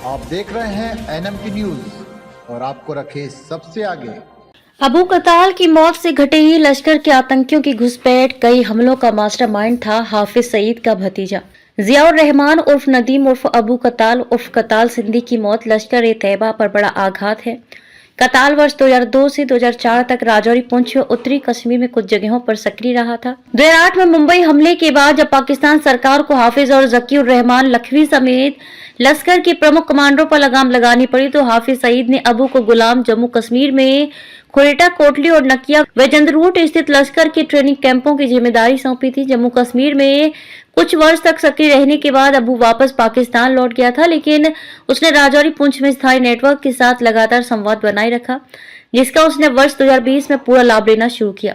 आप देख रहे हैं NMT न्यूज और आपको रखे सबसे आगे। अबू कताल की मौत से घटे ही लश्कर के आतंकियों की घुसपैठ, कई हमलों का मास्टरमाइंड था हाफिज सईद का भतीजा जियाउर रहमान उर्फ नदीम उर्फ अबू कताल उर्फ कताल सिंधी की मौत लश्कर ए तैयबा पर बड़ा आघात है। कताल वर्ष 2002 से 2004 तक राजौरी, पुंछ व उत्तरी कश्मीर में कुछ जगहों पर सक्रिय रहा था। 2008 में मुंबई हमले के बाद जब पाकिस्तान सरकार को हाफिज और जकीउर रहमान लखवी समेत लश्कर के प्रमुख कमांडरों पर लगाम लगानी पड़ी, तो हाफिज सईद ने अबू को गुलाम जम्मू कश्मीर में खुरेटा, कोटली और नकिया व जंदरूट स्थित लश्कर के ट्रेनिंग कैंपों की जिम्मेदारी सौंपी थी। जम्मू कश्मीर में कुछ वर्ष तक सक्रिय रहने के बाद अबू वापस पाकिस्तान लौट गया था, लेकिन उसने राजौरी, पुंछ में स्थायी नेटवर्क के साथ लगातार संवाद बनाए रखा, जिसका उसने वर्ष 2020 में पूरा लाभ लेना शुरू किया।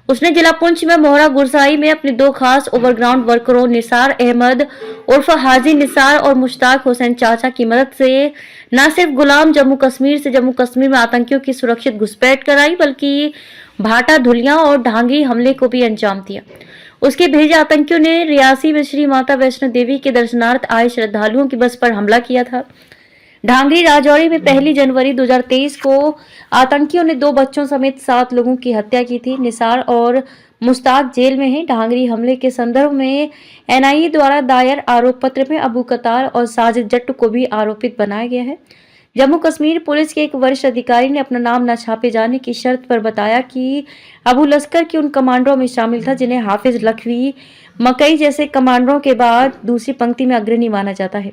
उसने जिला पुंछ में मोहरा गुरसाई में अपने दो खास ओवरग्राउंड वर्करों निसार अहमद उर्फ हाजी निसार और मुश्ताक हुसैन चाचा की मदद से न सिर्फ गुलाम जम्मू कश्मीर से जम्मू कश्मीर में आतंकियों की सुरक्षित घुसपैठ कराई, बल्कि भाटा, धुलिया और ढांगी हमले को भी अंजाम दिया। उसके भेजे आतंकियों ने रियासी में श्री माता वैष्णो देवी के दर्शनार्थ आए श्रद्धालुओं की बस पर हमला किया था। ढांगरी राजौरी में 1 जनवरी 2023 को आतंकियों ने 2 बच्चों समेत 7 लोगों की हत्या की थी। निसार और मुश्ताक जेल में हैं। ढांगरी हमले के संदर्भ में NIA द्वारा दायर आरोप पत्र में अबू कताल और साजिद जट्ट को भी आरोपित बनाया गया है। जम्मू कश्मीर पुलिस के एक वरिष्ठ अधिकारी ने अपना नाम न छापे जाने की शर्त पर बताया कि अबू लश्कर के उन कमांडरों में शामिल था जिन्हें हाफिज, लखवी, मकई जैसे कमांडरों के बाद दूसरी पंक्ति में अग्रणी माना जाता है।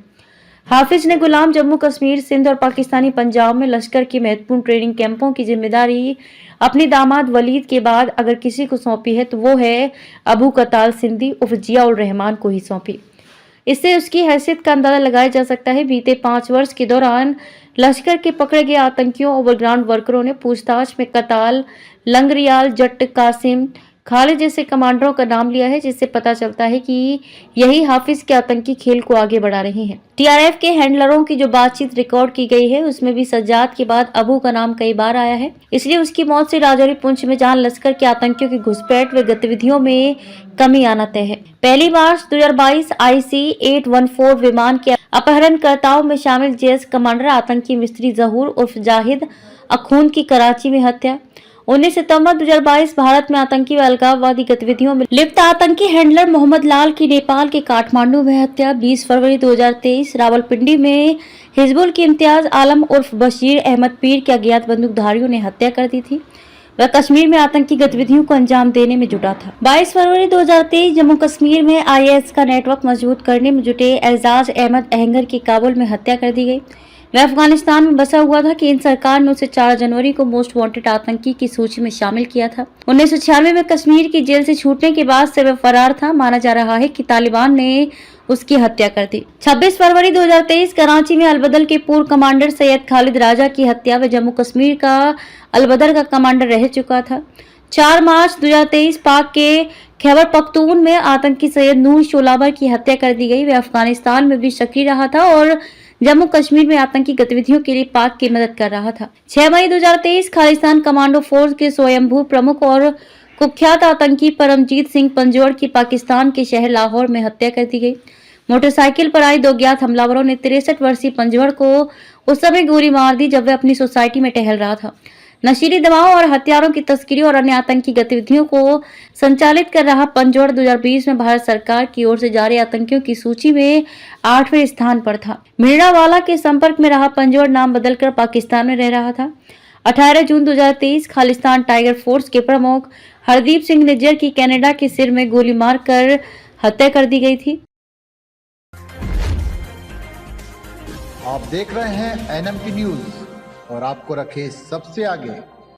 हाफिज ने गुलाम जम्मू कश्मीर, सिंध और पाकिस्तानी पंजाब में लश्कर के महत्वपूर्ण ट्रेनिंग कैंपों की जिम्मेदारी अपने दामाद वलीद के बाद अगर किसी को सौंपी है तो वो है अबू कताल सिंधी उर्फ जियाउर रहमान को ही सौंपी। इससे उसकी हैसियत का अंदाजा लगाया जा सकता है। बीते 5 वर्ष के दौरान लश्कर के पकड़े गए आतंकियों, ओवरग्राउंड वर्करों ने पूछताछ में कताल, लंगरियाल, जट्ट, कासिम, खालिद जैसे कमांडरों का नाम लिया है, जिससे पता चलता है कि यही हाफिज के आतंकी खेल को आगे बढ़ा रहे हैं। TRF के हैंडलरों की जो बातचीत रिकॉर्ड की गई है उसमें भी सज्जाद के बाद अबू का नाम कई बार आया है। इसलिए उसकी मौत से राजौरी, पुंछ में जहां लश्कर के आतंकियों की घुसपैठ व गतिविधियों में कमी आना तय है। 1 मार्च 2022 IC-814 विमान के अपहरणकर्ताओं में शामिल JS कमांडर आतंकी मिस्त्री जहूर उर्फ जाहिद अखून की कराची में हत्या। 19 सितंबर 2022 भारत में आतंकी व अलगाववादी गतिविधियों में लिप्त आतंकी हैंडलर मोहम्मद लाल की नेपाल के काठमांडू में हत्या। 20 फरवरी 2023 रावलपिंडी में हिजबुल के इम्तियाज आलम उर्फ बशीर अहमद पीर के अज्ञात बंदूकधारियों ने हत्या कर दी थी। वह कश्मीर में आतंकी गतिविधियों को अंजाम देने में जुटा था। 22 फरवरी 2023 जम्मू कश्मीर में IS का नेटवर्क मजबूत करने में जुटे एजाज अहमद अहंगर की काबुल में हत्या कर दी गई। वह अफगानिस्तान में बसा हुआ था कि इन सरकार ने उसे 4 जनवरी को मोस्ट वांटेड आतंकी की सूची में शामिल किया था। 1996 में कश्मीर की जेल से छूटने के बाद से वह फरार था। माना जा रहा है कि तालिबान ने उसकी हत्या कर दी। 26 फरवरी 2023 कराची में अलबदर के पूर्व कमांडर सैयद खालिद राजा की हत्या। वह जम्मू कश्मीर का अलबदर का कमांडर रह चुका था। 4 मार्च 2023 पाक के खैबर पख्तून में आतंकी सैयद नूर शोलाबर की हत्या कर दी गई। वह अफगानिस्तान में भी सक्रिय रहा था और जम्मू कश्मीर में आतंकी गतिविधियों के लिए पाक की मदद कर रहा था। 6 मई 2023 खालिस्तान कमांडो फोर्स के स्वयंभू प्रमुख और कुख्यात आतंकी परमजीत सिंह पंजौड़ की पाकिस्तान के शहर लाहौर में हत्या कर दी गई। मोटरसाइकिल पर आई 2 ज्ञात हमलावरों ने 63 वर्षीय पंजौड़ को उस समय गोली मार दी जब वह अपनी सोसाइटी में टहल रहा था। नशीली दवाओं और हथियारों की तस्करी और अन्य आतंकी गतिविधियों को संचालित कर रहा पंजौड़ 2020 में भारत सरकार की ओर से जारी आतंकियों की सूची में 8वें स्थान पर था। मीरावाला के संपर्क में रहा पंजौड़ नाम बदलकर पाकिस्तान में रह रहा था। 18 जून 2023 खालिस्तान टाइगर फोर्स के प्रमुख हरदीप सिंह निज्जर की कनाडा के सिर में गोली मारकर हत्या कर दी गई थी। आप देख रहे हैं NMT न्यूज और आपको रखे सबसे आगे।